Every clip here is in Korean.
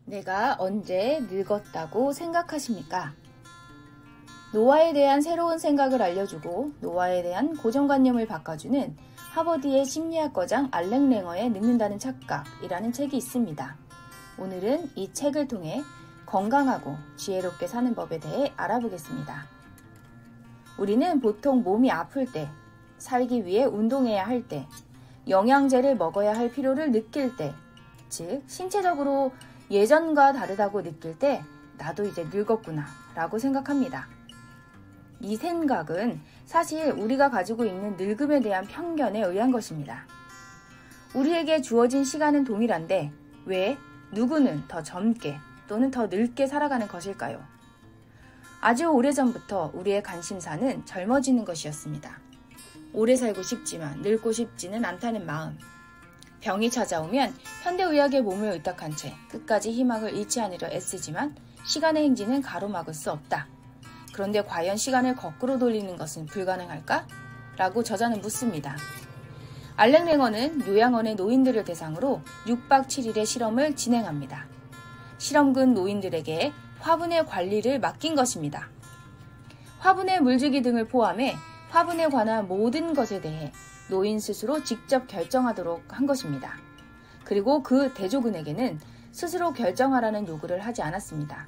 내가 언제 늙었다고 생각하십니까? 노화에 대한 새로운 생각을 알려주고 노화에 대한 고정관념을 바꿔주는 하버드의 심리학과장 알랭 랭어의 늙는다는 착각이라는 책이 있습니다. 오늘은 이 책을 통해 건강하고 지혜롭게 사는 법에 대해 알아보겠습니다. 우리는 보통 몸이 아플 때, 살기 위해 운동해야 할 때, 영양제를 먹어야 할 필요를 느낄 때, 즉 신체적으로 예전과 다르다고 느낄 때 나도 이제 늙었구나 라고 생각합니다. 이 생각은 사실 우리가 가지고 있는 늙음에 대한 편견에 의한 것입니다. 우리에게 주어진 시간은 동일한데 왜 누구는 더 젊게 또는 더 늙게 살아가는 것일까요? 아주 오래전부터 우리의 관심사는 젊어지는 것이었습니다. 오래 살고 싶지만 늙고 싶지는 않다는 마음. 병이 찾아오면 현대의학의 몸을 의탁한 채 끝까지 희망을 잃지 않으려 애쓰지만 시간의 행진은 가로막을 수 없다. 그런데 과연 시간을 거꾸로 돌리는 것은 불가능할까? 라고 저자는 묻습니다. 알랭 랭어는 요양원의 노인들을 대상으로 6박 7일의 실험을 진행합니다. 실험군 노인들에게 화분의 관리를 맡긴 것입니다. 화분의 물주기 등을 포함해 화분에 관한 모든 것에 대해 노인 스스로 직접 결정하도록 한 것입니다. 그리고 그 대조군에게는 스스로 결정하라는 요구를 하지 않았습니다.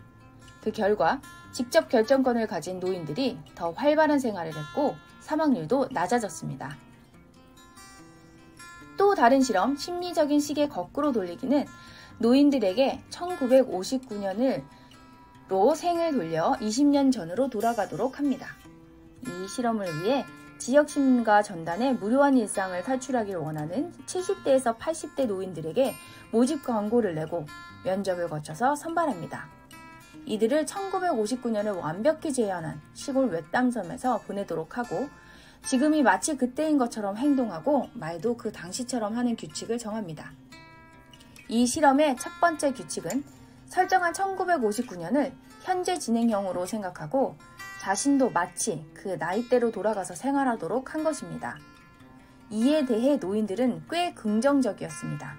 그 결과 직접 결정권을 가진 노인들이 더 활발한 생활을 했고 사망률도 낮아졌습니다. 또 다른 실험, 심리적인 시계 거꾸로 돌리기는 노인들에게 1959년으로 생을 돌려 20년 전으로 돌아가도록 합니다. 이 실험을 위해 지역신문과 전단에 무료한 일상을 탈출하길 원하는 70대에서 80대 노인들에게 모집 광고를 내고 면접을 거쳐서 선발합니다. 이들을 1959년을 완벽히 재현한 시골 외딴섬에서 보내도록 하고 지금이 마치 그때인 것처럼 행동하고 말도 그 당시처럼 하는 규칙을 정합니다. 이 실험의 첫 번째 규칙은 설정한 1959년을 현재 진행형으로 생각하고 자신도 마치 그 나이대로 돌아가서 생활하도록 한 것입니다. 이에 대해 노인들은 꽤 긍정적이었습니다.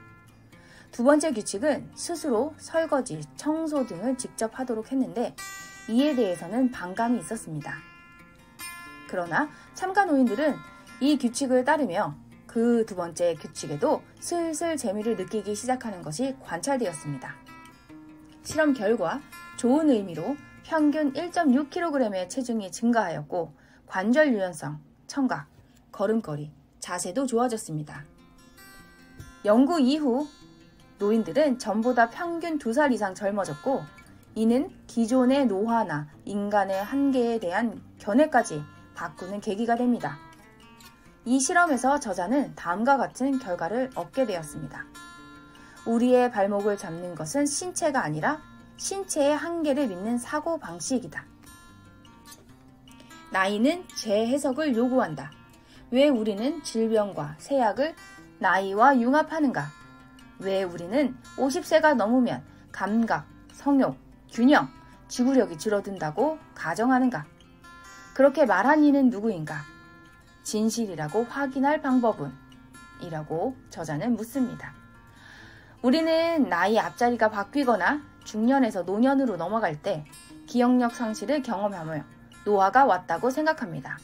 두 번째 규칙은 스스로 설거지, 청소 등을 직접 하도록 했는데 이에 대해서는 반감이 있었습니다. 그러나 참가 노인들은 이 규칙을 따르며 그 두 번째 규칙에도 슬슬 재미를 느끼기 시작하는 것이 관찰되었습니다. 실험 결과 좋은 의미로 평균 1.6kg의 체중이 증가하였고 관절 유연성, 청각, 걸음걸이, 자세도 좋아졌습니다. 연구 이후 노인들은 전보다 평균 2살 이상 젊어졌고 이는 기존의 노화나 인간의 한계에 대한 견해까지 바꾸는 계기가 됩니다. 이 실험에서 저자는 다음과 같은 결과를 얻게 되었습니다. 우리의 발목을 잡는 것은 신체가 아니라 신체의 한계를 믿는 사고방식이다. 나이는 재해석을 요구한다. 왜 우리는 질병과 세약을 나이와 융합하는가? 왜 우리는 50세가 넘으면 감각, 성욕, 균형, 지구력이 줄어든다고 가정하는가? 그렇게 말한 이는 누구인가? 진실이라고 확인할 방법은? 이라고 저자는 묻습니다. 우리는 나이 앞자리가 바뀌거나 중년에서 노년으로 넘어갈 때 기억력 상실을 경험하며 노화가 왔다고 생각합니다.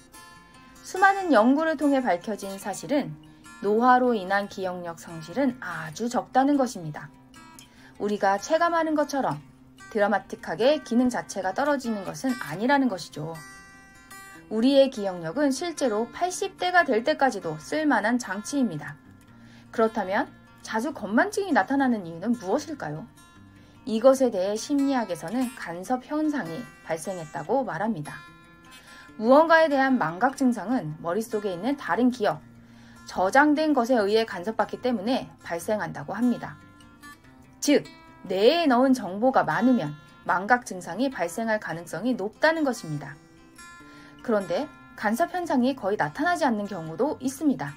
수많은 연구를 통해 밝혀진 사실은 노화로 인한 기억력 상실은 아주 적다는 것입니다. 우리가 체감하는 것처럼 드라마틱하게 기능 자체가 떨어지는 것은 아니라는 것이죠. 우리의 기억력은 실제로 80대가 될 때까지도 쓸만한 장치입니다. 그렇다면 자주 건망증이 나타나는 이유는 무엇일까요? 이것에 대해 심리학에서는 간섭 현상이 발생했다고 말합니다. 무언가에 대한 망각 증상은 머릿속에 있는 다른 기억, 저장된 것에 의해 간섭받기 때문에 발생한다고 합니다. 즉, 뇌에 넣은 정보가 많으면 망각 증상이 발생할 가능성이 높다는 것입니다. 그런데 간섭 현상이 거의 나타나지 않는 경우도 있습니다.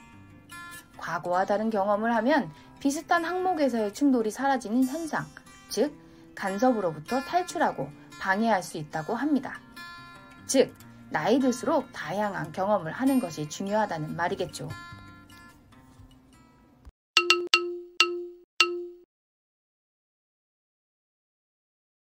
과거와 다른 경험을 하면 비슷한 항목에서의 충돌이 사라지는 현상, 즉 간섭으로부터 탈출하고 방해할 수 있다고 합니다. 즉 나이 들수록 다양한 경험을 하는 것이 중요하다는 말이겠죠.